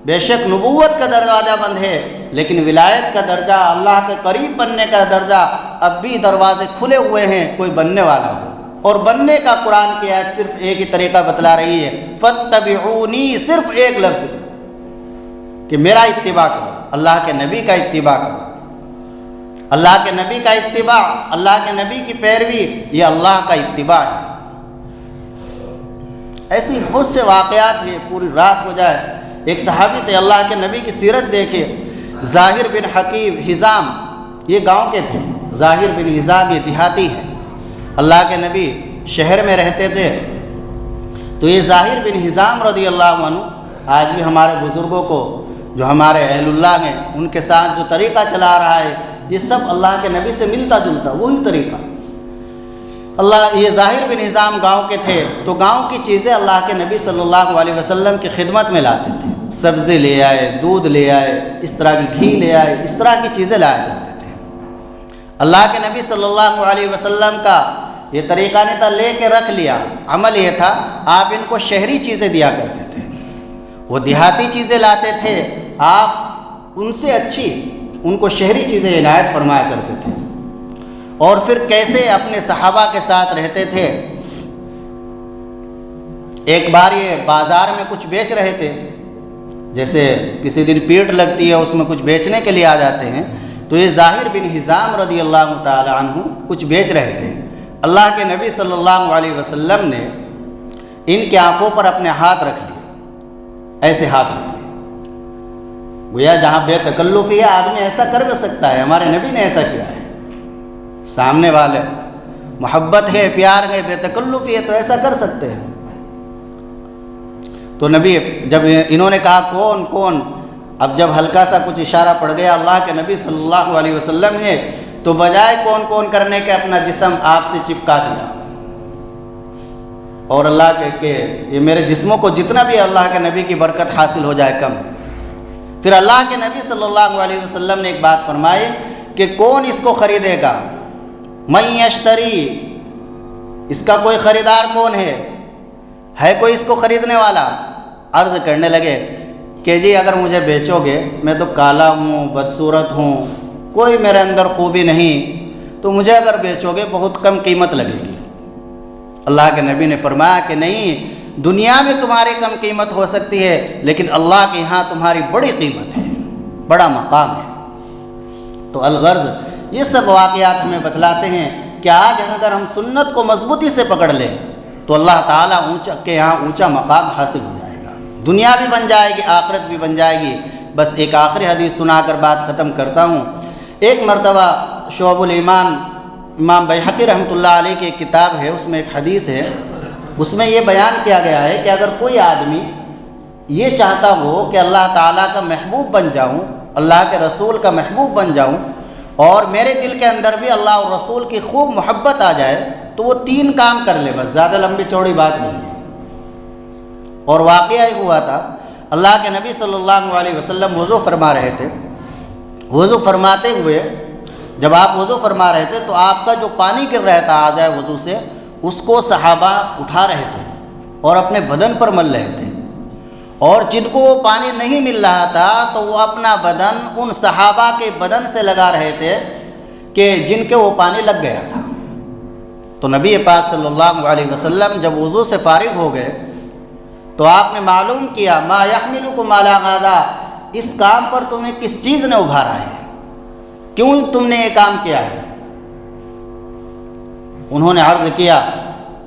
بے شک نبوت کا دروازہ بند ہے، لیکن ولایت کا درجہ، اللہ کے قریب بننے کا درجہ، اب بھی دروازے کھلے ہوئے ہیں، کوئی بننے والا ہو۔ اور بننے کا قرآن کی آیت صرف ایک ہی طریقہ بتلا رہی ہے، فاتبعونی، صرف ایک لفظ کہ میرا اتباع کرو، اللہ کے نبی کا اتباع کرو۔ اللہ کے نبی کا اتباع، اللہ کے نبی کی پیروی، یہ اللہ کا اتباع ہے۔ ایسی بہت سے واقعات ہیں، پوری رات ہو جائے۔ ایک صحابی تھے، اللہ کے نبی کی سیرت دیکھے، ظاہر بن حکیم حزام، یہ گاؤں کے تھے۔ ظاہر بن حزام یہ دیہاتی ہے، اللہ کے نبی شہر میں رہتے تھے۔ تو یہ ظاہر بن حزام رضی اللہ عنہ آج بھی ہمارے بزرگوں کو، جو ہمارے اہل اللہ ہیں، ان کے ساتھ جو طریقہ چلا رہا ہے، یہ سب اللہ کے نبی سے ملتا جلتا وہی طریقہ۔ یہ ظاہر بن حزام گاؤں کے تھے، تو گاؤں کی چیزیں اللہ کے نبی صلی اللہ علیہ وسلم کی خدمت میں لاتے تھے۔ سبزی لے آئے، دودھ لے آئے، اس طرح کی گھی لے آئے، اس طرح کی چیزیں لایا کرتے تھے۔ اللہ کے نبی صلی اللہ علیہ وسلم کا یہ طریقہ نہیں تھا لے کے رکھ لیا، عمل یہ تھا آپ ان کو شہری چیزیں دیا کرتے تھے، وہ دیہاتی چیزیں لاتے تھے، آپ ان سے اچھی ان کو شہری چیزیں عنایت فرمایا کرتے تھے۔ اور پھر کیسے اپنے صحابہ کے ساتھ رہتے تھے۔ ایک بار یہ بازار میں کچھ بیچ رہے تھے، جیسے کسی دن پیٹ لگتی ہے، اس میں کچھ بیچنے کے لیے آ جاتے ہیں، تو یہ ظاہر بن حزام رضی اللہ تعالی عنہ کچھ بیچ رہے تھے۔ اللہ کے نبی صلی اللہ علیہ وسلم نے ان کی آنکھوں پر اپنے ہاتھ رکھ لیے، ایسے ہاتھ رکھ لیے، گویا جہاں بے تکلفی ہے آدمی ایسا کر بھی سکتا ہے، ہمارے نبی نے ایسا کیا ہے۔ سامنے والے محبت ہے، پیار ہے، بے تکلفی ہے تو ایسا کر سکتے ہیں۔ تو نبی جب انہوں نے کہا کون کون، اب جب ہلکا سا کچھ اشارہ پڑ گیا اللہ کے نبی صلی اللہ علیہ وسلم ہے، تو بجائے کون کون کرنے کے اپنا جسم آپ سے چپکا دیا۔ اور اللہ کہ یہ میرے جسموں کو جتنا بھی اللہ کے نبی کی برکت حاصل ہو جائے کم ہے۔ پھر اللہ کے نبی صلی اللہ علیہ وسلم نے ایک بات فرمائی کہ کون اس کو خریدے گا؟ من یشتری، اس کا کوئی خریدار کون ہے کوئی اس کو خریدنے والا؟ عرض کرنے لگے کہ جی اگر مجھے بیچو گے، میں تو کالا ہوں، بدصورت ہوں، کوئی میرے اندر خوبی نہیں، تو مجھے اگر بیچو گے بہت کم قیمت لگے گی۔ اللہ کے نبی نے فرمایا کہ نہیں، دنیا میں تمہاری کم قیمت ہو سکتی ہے لیکن اللہ کے یہاں تمہاری بڑی قیمت ہے، بڑا مقام ہے۔ تو الغرض یہ سب واقعات ہمیں بتلاتے ہیں کہ آج اگر ہم سنت کو مضبوطی سے پکڑ لیں تو اللہ تعالیٰ کے یہاں اونچا مقام حاصل ہو جائے گا، دنیا بھی بن جائے گی، آخرت بھی بن جائے گی۔ بس ایک آخری حدیث سنا کر بات ختم کرتا ہوں۔ ایک مرتبہ شعب الایمان امام بیہقی رحمۃ اللہ علیہ کی ایک کتاب ہے، اس میں ایک حدیث ہے، اس میں یہ بیان کیا گیا ہے کہ اگر کوئی آدمی یہ چاہتا ہو کہ اللہ تعالیٰ کا محبوب بن جاؤں، اللہ کے رسول کا محبوب بن جاؤں، اور میرے دل کے اندر بھی اللہ اور رسول کی خوب محبت آ جائے، تو وہ 3 کام کر لے، بس زیادہ لمبی چوڑی بات نہیں ہے۔ اور واقعہ یہ ہوا تھا، اللہ کے نبی صلی اللہ علیہ وسلم وضو فرما رہے تھے۔ وضو فرماتے ہوئے جب آپ وضو فرما رہے تھے تو آپ کا جو پانی گر رہا تھا آجائے وضو سے، اس کو صحابہ اٹھا رہے تھے اور اپنے بدن پر مل رہے تھے، اور جن کو وہ پانی نہیں مل رہا تھا تو وہ اپنا بدن ان صحابہ کے بدن سے لگا رہے تھے کہ جن کے وہ پانی لگ گیا تھا۔ تو نبی پاک صلی اللہ علیہ وسلم جب وضو سے فارغ ہو گئے تو آپ نے معلوم کیا ما یحملکم علی ھذا، اس کام پر تمہیں کس چیز نے ابھارا ہے، کیوں تم نے یہ کام کیا ہے؟ انہوں نے عرض کیا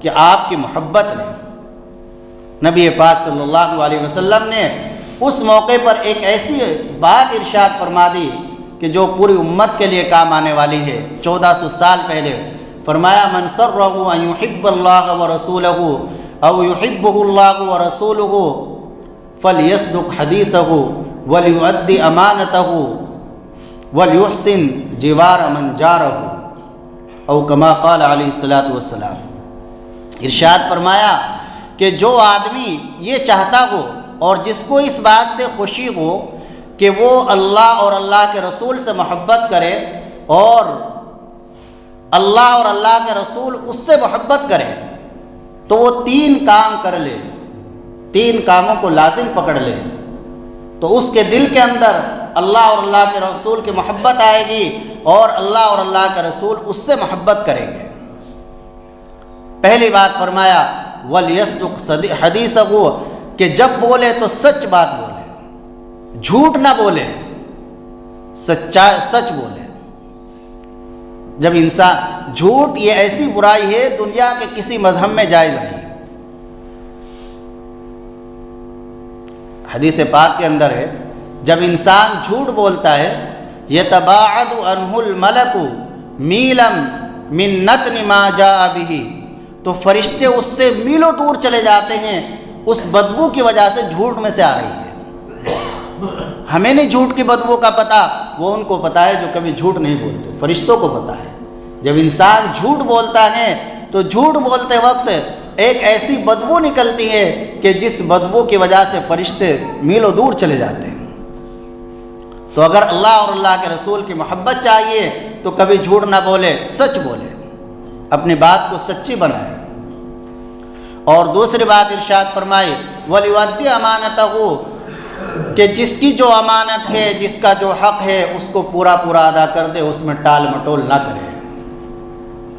کہ آپ کی محبت نے۔ نبی پاک صلی اللہ علیہ وسلم نے اس موقع پر ایک ایسی بات ارشاد فرما دی کہ جو پوری امت کے لیے کام آنے والی ہے۔ 1400 سال پہلے فرمایا من سرہ ان یحب اللہ ورسولہ او یحبہ اللہ ورسولہ فلیصدق حدیثہ ولیؤدی امانتہ ولیحسن جوار من جارہ، او کما قال علیہ الصلوۃ والسلام۔ ارشاد فرمایا کہ جو آدمی یہ چاہتا ہو اور جس کو اس بات سے خوشی ہو کہ وہ اللہ اور اللہ کے رسول سے محبت کرے اور اللہ اور اللہ کے رسول اس سے محبت کرے، تو وہ 3 کام کر لے، 3 کاموں کو لازم پکڑ لے، تو اس کے دل کے اندر اللہ اور اللہ کے رسول کی محبت آئے گی اور اللہ اور اللہ کے رسول اس سے محبت کریں گے۔ پہلی بات فرمایا وَلْيَصْدُقْ حَدِيثَهُ، کہ جب بولے تو سچ بات بولے، جھوٹ نہ بولے، سچ بولے۔ جب انسان جھوٹ، یہ ایسی برائی ہے دنیا کے کسی مذہب میں جائز نہیں۔ حدیث پاک کے اندر ہے جب انسان جھوٹ بولتا ہے یتباعد عنہ الملک میلا من نتن ما جاء به، تو فرشتے اس سے میلوں دور چلے جاتے ہیں اس بدبو کی وجہ سے جھوٹ میں سے آ رہی ہے۔ ہمیں نہیں جھوٹ کی بدبو کا پتہ، وہ ان کو پتہ ہے جو کبھی جھوٹ نہیں بولتے، فرشتوں کو پتہ ہے۔ جب انسان جھوٹ بولتا ہے تو جھوٹ بولتے وقت ایک ایسی بدبو نکلتی ہے کہ جس بدبو کی وجہ سے فرشتے میلوں دور چلے جاتے ہیں۔ تو اگر اللہ اور اللہ کے رسول کی محبت چاہیے تو کبھی جھوٹ نہ بولے، سچ بولے، اپنی بات کو سچی بنائے۔ اور دوسری بات ارشاد فرمائی وَلْيُؤَدِّ أَمَانَتَهُ، کہ جس کی جو امانت ہے، جس کا جو حق ہے، اس کو پورا ادا کر دے، اس میں ٹال مٹول نہ کرے۔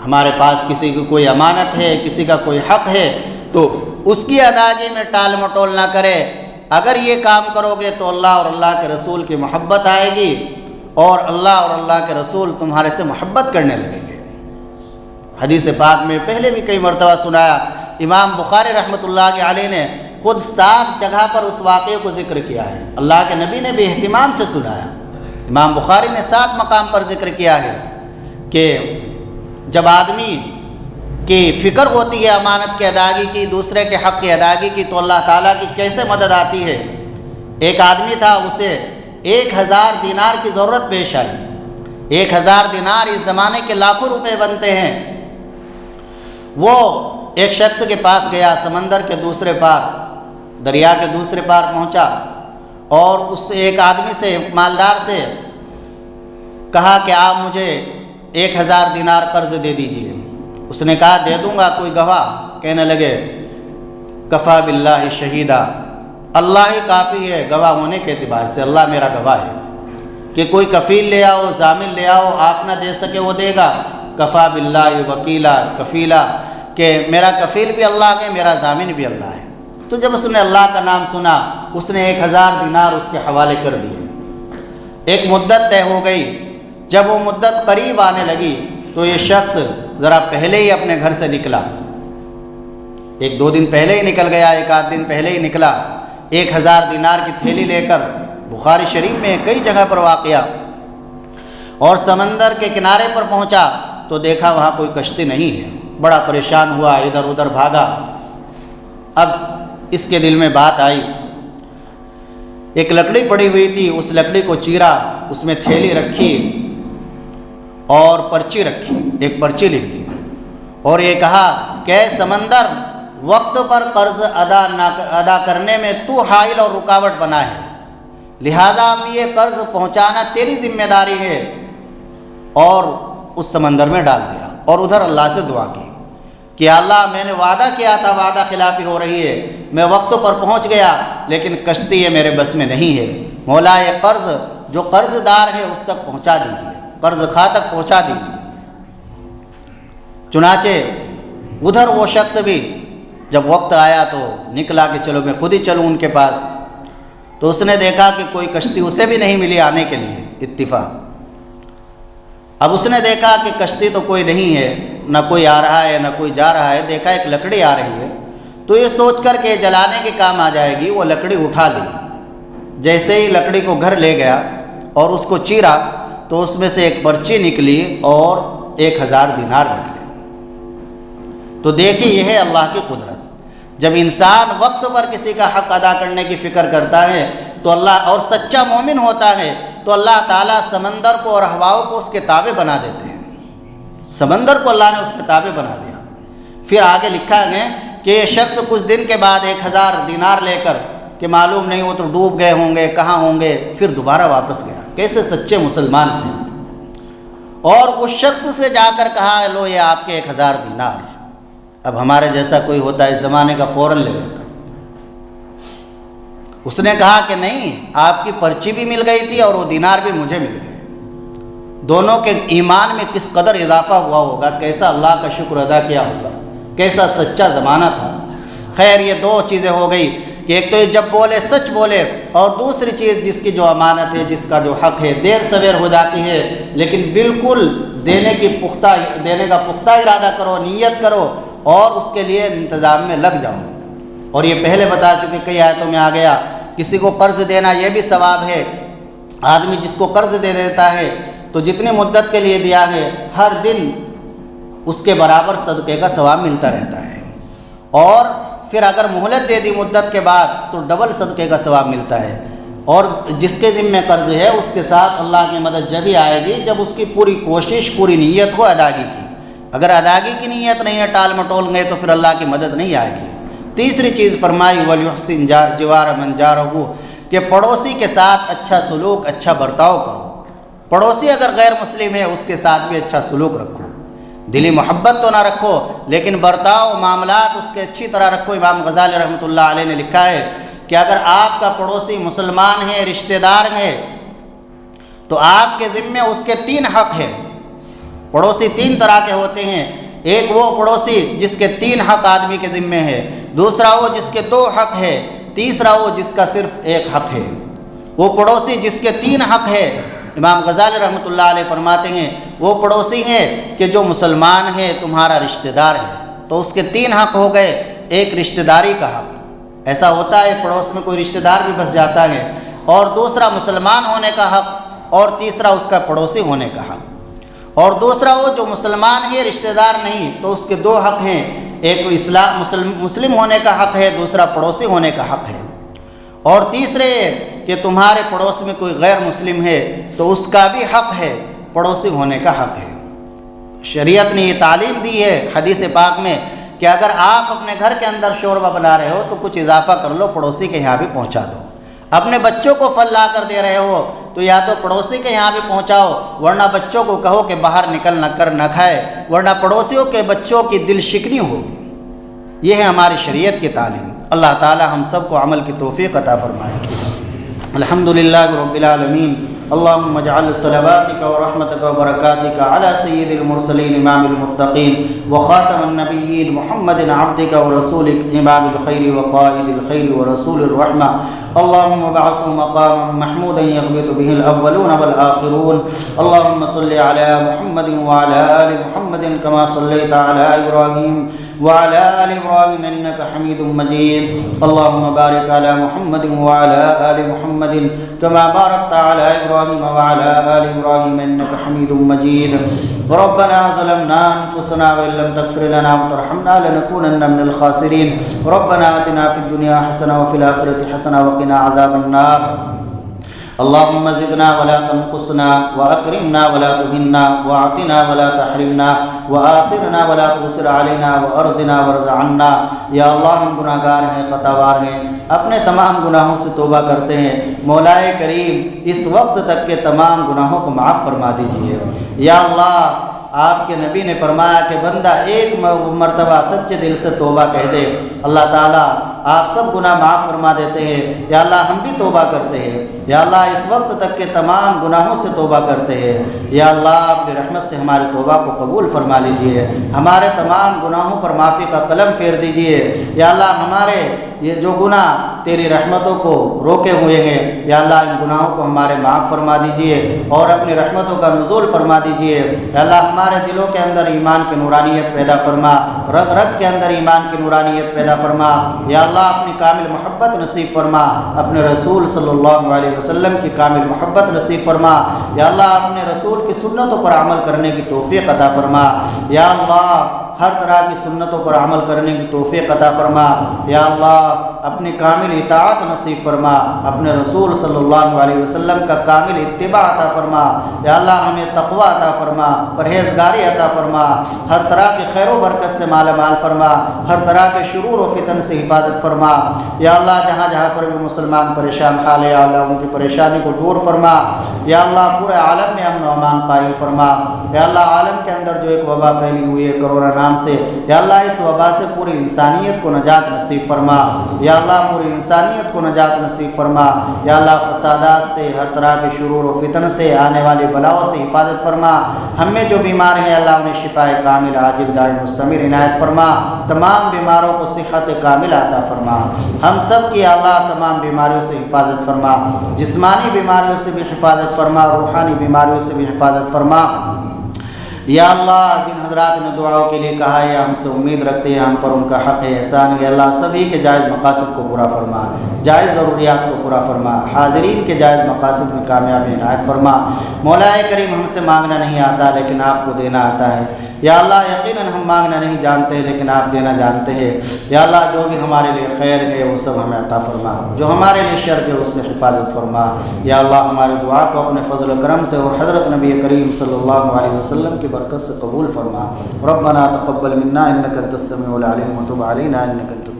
ہمارے پاس کسی کی کوئی امانت ہے، کسی کا کوئی حق ہے، تو اس کی ادائیگی میں ٹال مٹول نہ کرے۔ اگر یہ کام کرو گے تو اللہ اور اللہ کے رسول کی محبت آئے گی اور اللہ اور اللہ کے رسول تمہارے سے محبت کرنے لگیں گے۔ حدیث پاک میں پہلے بھی کئی مرتبہ سنایا، امام بخاری رحمۃ اللہ علیہ نے خود 7 جگہ پر اس واقعے کو ذکر کیا ہے، اللہ کے نبی نے بھی اہتمام سے سنایا۔ امام بخاری نے 7 مقام پر ذکر کیا ہے کہ جب آدمی کی فکر ہوتی ہے امانت کی ادائیگی کی، دوسرے کے حق کی ادائیگی کی، تو اللہ تعالیٰ کی کیسے مدد آتی ہے۔ ایک آدمی تھا، اسے 1000 دینار کی ضرورت پیش آئی۔ 1000 دینار اس زمانے کے لاکھوں روپے بنتے ہیں۔ وہ ایک شخص کے پاس گیا، سمندر کے دوسرے پار، دریا کے دوسرے پار پہنچا، اور اس ایک آدمی سے، مالدار سے کہا کہ آپ مجھے 1000 دینار قرض دے دیجئے۔ اس نے کہا دے دوں گا، کوئی گواہ؟ کہنے لگے کفا باللہ شہیدہ، اللہ ہی کافی ہے گواہ ہونے کے اعتبار سے، اللہ میرا گواہ ہے کہ کوئی کفیل لے آؤ، ضامن لے آؤ، آپ نہ دے سکے وہ دے گا، کفا باللہ وکیلا کفیلا، کہ میرا کفیل بھی اللہ ہے، میرا ضامن بھی اللہ ہے۔ تو جب اس نے اللہ کا نام سنا، اس نے 1000 دینار اس کے حوالے کر دیے۔ ایک مدت طے ہو گئی، جب وہ مدت قریب آنے لگی تو یہ شخص ذرا پہلے ہی اپنے گھر سے نکلا، 1-2 دن پہلے ہی نکل گیا، 1-8 دن پہلے ہی نکلا، 1000 دینار کی تھیلی لے کر، بخاری شریف میں کئی جگہ پر واقعہ، اور سمندر کے کنارے پر پہنچا تو دیکھا وہاں کوئی کشتی نہیں ہے، بڑا پریشان ہوا، ادھر ادھر بھاگا۔ اب اس کے دل میں بات آئی، ایک لکڑی پڑی ہوئی تھی، اس لکڑی کو چیرا، اس میں تھیلی رکھی اور پرچی رکھی، ایک پرچی لکھ دی، اور یہ کہا کہ سمندر، وقت پر قرض ادا کرنے میں تو حائل اور رکاوٹ بنا ہے، لہذا یہ قرض پہنچانا تیری ذمہ داری ہے، اور اس سمندر میں ڈال دیا، اور ادھر اللہ سے دعا کی کہ اللہ میں نے وعدہ کیا تھا، وعدہ خلافی ہو رہی ہے، میں وقت پر پہنچ گیا لیکن کشتی یہ میرے بس میں نہیں ہے، مولا یہ قرض جو قرض دار ہے اس تک پہنچا دیجیے، قرض خواہ تک پہنچا دیجیے۔ چنانچہ ادھر وہ شخص بھی جب وقت آیا تو نکلا کہ چلو میں خود ہی چلوں ان کے پاس، تو اس نے دیکھا کہ کوئی کشتی اسے بھی نہیں ملی آنے کے لیے اتفاق۔ اب اس نے دیکھا کہ کشتی تو کوئی نہیں ہے، نہ کوئی آ رہا ہے نہ کوئی جا رہا ہے، دیکھا ایک لکڑی آ رہی ہے، تو یہ سوچ کر کہ جلانے کے کام آ جائے گی، وہ لکڑی اٹھا لی۔ جیسے ہی لکڑی کو گھر لے گیا اور اس کو چیرا تو اس میں سے ایک پرچی نکلی اور 1000 دینار نکلے۔ تو دیکھیے یہ ہے اللہ کی قدرت، جب انسان وقت پر کسی کا حق ادا کرنے کی فکر کرتا ہے تو اللہ، اور سچا مومن ہوتا ہے تو اللہ تعالیٰ سمندر کو اور ہواؤں کو اس کے تابع بنا دیتے ہیں۔ سمندر کو اللہ نے اس کے تابع بنا دیا۔ پھر آگے لکھا ہے کہ یہ شخص کچھ دن کے بعد 1000 دینار لے کر، کہ معلوم نہیں وہ تو ڈوب گئے ہوں گے، کہاں ہوں گے، پھر دوبارہ واپس گیا۔ کیسے سچے مسلمان تھے۔ اور اس شخص سے جا کر کہا لو یہ آپ کے 1000 دینار۔ اب ہمارے جیسا کوئی ہوتا ہے اس زمانے کا فوراً لے لیتا۔ اس نے کہا کہ نہیں، آپ کی پرچی بھی مل گئی تھی اور وہ دینار بھی مجھے مل گئے۔ دونوں کے ایمان میں کس قدر اضافہ ہوا ہوگا، کیسا اللہ کا شکر ادا کیا ہوگا، کیسا سچا زمانہ تھا۔ خیر یہ 2 چیزیں ہو گئی کہ ایک تو یہ جب بولے سچ بولے، اور دوسری چیز جس کی جو امانت ہے، جس کا جو حق ہے، دیر سویر ہو جاتی ہے لیکن بالکل دینے کا پختہ ارادہ کرو، نیت کرو اور اس کے لیے انتظام میں لگ جاؤ۔ اور یہ پہلے بتا چکے، کئی آیتوں میں آ گیا، کسی کو قرض دینا یہ بھی ثواب ہے۔ آدمی جس کو قرض دے دیتا ہے تو جتنی مدت کے لیے دیا ہے، ہر دن اس کے برابر صدقے کا ثواب ملتا رہتا ہے، اور پھر اگر مہلت دے دی مدت کے بعد تو ڈبل صدقے کا ثواب ملتا ہے۔ اور جس کے ذمہ قرض ہے اس کے ساتھ اللہ کی مدد جب ہی آئے گی جب اس کی پوری کوشش، پوری نیت ہو ادائیگی کی۔ اگر ادائیگی کی نیت نہیں ہے، ٹال مٹول گئے، تو پھر اللہ کی مدد نہیں آئے گی۔ تیسری چیز فرمائی وَلْيُحْسِنْ جِوَارَ مَنْ جَارَهُ، کہ پڑوسی کے ساتھ اچھا سلوک، اچھا برتاؤ کرو۔ پڑوسی اگر غیر مسلم ہے اس کے ساتھ بھی اچھا سلوک رکھو، دلی محبت تو نہ رکھو لیکن برتاؤ، معاملات اس کے اچھی طرح رکھو۔ امام غزالی رحمۃ اللہ علیہ نے لکھا ہے کہ اگر آپ کا پڑوسی مسلمان ہے، رشتہ دار ہے، تو آپ کے ذمے اس کے 3 حق ہیں۔ پڑوسی 3 طرح کے ہوتے ہیں، ایک وہ پڑوسی جس کے 3 حق آدمی کے ذمے ہے، دوسرا وہ جس کے 2 حق ہے، تیسرا وہ جس کا صرف 1 حق ہے۔ وہ پڑوسی جس کے 3 حق ہے، امام غزالی رحمۃ اللہ علیہ فرماتے ہیں وہ پڑوسی ہیں کہ جو مسلمان ہے، تمہارا رشتہ دار ہے، تو اس کے 3 حق ہو گئے۔ ایک رشتہ داری کا حق، ایسا ہوتا ہے پڑوس میں کوئی رشتہ دار بھی بس جاتا ہے، اور دوسرا مسلمان ہونے کا حق، اور تیسرا اس کا پڑوسی ہونے کا حق۔ اور دوسرا وہ جو مسلمان ہے، رشتہ دار نہیں، تو اس کے 2 حق ہیں، ایک مسلم ہونے کا حق ہے، دوسرا پڑوسی ہونے کا حق ہے۔ اور تیسرے کہ تمہارے پڑوس میں کوئی غیر مسلم ہے تو اس کا بھی حق ہے، پڑوسی ہونے کا حق ہے۔ شریعت نے یہ تعلیم دی ہے حدیث پاک میں کہ اگر آپ اپنے گھر کے اندر شوربہ بنا رہے ہو تو کچھ اضافہ کر لو، پڑوسی کے یہاں بھی پہنچا دو۔ اپنے بچوں کو پھل لا کر دے رہے ہو تو یا تو پڑوسی کے یہاں بھی پہنچاؤ، ورنہ بچوں کو کہو کہ باہر نکل کر نہ کھائے، ورنہ پڑوسیوں کے بچوں کی دل شکنی ہوگی۔ یہ ہے ہماری شریعت کی تعلیم۔ اللہ تعالی ہم سب کو عمل کی توفیق عطا فرمائے۔ الحمدللہ رب العالمین، اللهم اجعل صلواتك ورحمتك وبركاتك على سيد المرسلين امام المتقين وخاتم النبيين محمد عبدك ورسولك امام الخير وقائد الخير ورسول الرحمة، اللهم ابعثه مقاما محمودا يغبط به الاولون والاخرون، اللهم صل على محمد وعلى ال محمد كما صليت على ابراهيم وعلى ال ابراهيم انك حميد مجيد، اللهم بارك على محمد وعلى ال محمد كما باركت على ابراهيم وعلى ال ابراهيم انك حميد مجيد، ربنا ظلمنا انفسنا وان لم تغفر لنا وترحمنا لنكونن من الخاسرين، ربنا آتنا في الدنيا حسنة وفي الآخرة حسنة وقنا عذاب النار، اللهم زدنا ولا تنقصنا وأكرمنا ولا تهنا وأعطنا ولا تحرمنا وآثرنا ولا تؤثر علينا وأرزنا وارض عنا۔ یا اللہ ہم گناہ گار ہیں، خطا وار ہیں، اپنے تمام گناہوں سے توبہ کرتے ہیں، مولا کریم اس وقت تک کے تمام گناہوں کو معاف فرما دیجیے۔ یا اللہ آپ کے نبی نے فرمایا کہ بندہ ایک مرتبہ سچے دل سے توبہ کہہ دے، اللہ تعالیٰ آپ سب گناہ معاف فرما دیتے ہیں۔ یا اللہ ہم بھی توبہ کرتے ہیں، یا اللہ اس وقت تک کے تمام گناہوں سے توبہ کرتے ہیں، یا اللہ اپنی رحمت سے ہماری توبہ کو قبول فرما لیجئے، ہمارے تمام گناہوں پر معافی کا قلم پھیر دیجئے۔ یا اللہ ہمارے یہ جو گناہ تیری رحمتوں کو روکے ہوئے ہیں، یا اللہ ان گناہوں کو ہمارے معاف فرما دیجئے اور اپنی رحمتوں کا نزول فرما دیجئے۔ یا اللہ ہمارے دلوں کے اندر ایمان کی نورانیت پیدا فرما، رگ رگ کے اندر ایمان کی نورانیت پیدا فرما۔ یا اللہ اپنی کامل محبت نصیب فرما، اپنے رسول صلی اللہ علیہ وسلم کی کامل محبت نصیب فرما۔ یا اللہ اپنے رسول کی سنتوں پر عمل کرنے کی توفیق عطا فرما۔ یا اللہ ہر طرح کی سنتوں پر عمل کرنے کی توفیق عطا فرما۔ یا اللہ اپنی کامل اطاعت نصیب فرما، اپنے رسول صلی اللہ علیہ وسلم کا کامل اتباع عطا فرما۔ یا اللہ ہمیں تقوی عطا فرما، پرہیزگاری عطا فرما، ہر طرح کی خیر و برکت سے مالا مال فرما، ہر طرح کے شرور و فتن سے حفاظت فرما۔ یا اللہ جہاں جہاں پر بھی مسلمان پریشان حال ہے، یا اللہ ان کی پریشانی کو دور فرما۔ یا اللہ پورے عالم میں امن و امان قائم فرما۔ یا اللہ عالم کے اندر جو ایک وبا پھیلی ہوئی ہے کرونا نام سے، یا اللہ اس وبا سے پوری انسانیت کو نجات نصیب فرما۔ یا اللہ پوری انسانیت کو نجات نصیب فرما۔ یا اللہ فسادات سے، ہر طرح کے شرور و فتن سے، آنے والی بلاؤں سے حفاظت فرما۔ ہم میں جو بیمار ہیں اللہ انہیں شفاء کامل عاجل دائم مستمر عنایت فرما، تمام بیماروں کو صحت کامل عطا فرما۔ ہم سب کی اللہ تمام بیماریوں سے حفاظت فرما، جسمانی بیماریوں سے بھی حفاظت فرما، روحانی بیماریوں سے بھی حفاظت فرما۔ یا اللہ جن حضرات نے دعاؤں کے لیے کہا ہے، ہم سے امید رکھتے ہیں ہم پر ان کا حق احسان ہے، اللہ سبھی کے جائز مقاصد کو پورا فرما، جائز ضروریات کو پورا فرما، حاضرین کے جائز مقاصد میں کامیابی عنایت فرما۔ مولا کریم ہم سے مانگنا نہیں آتا لیکن آپ کو دینا آتا ہے۔ یا اللہ یقیناً ہم مانگنا نہیں جانتے لیکن آپ دینا جانتے ہیں۔ یا اللہ جو بھی ہمارے لیے خیر ہے وہ سب ہمیں عطا فرما، جو ہمارے لیے شر ہے اس سے حفاظت فرما۔ یا اللہ ہماری دعا کو اپنے فضل و کرم سے اور حضرت نبی کریم صلی اللہ علیہ وسلم کی برکت سے قبول فرما۔ ربنا تقبل منا انک انت السمیع العلیم وتب علینا انک انت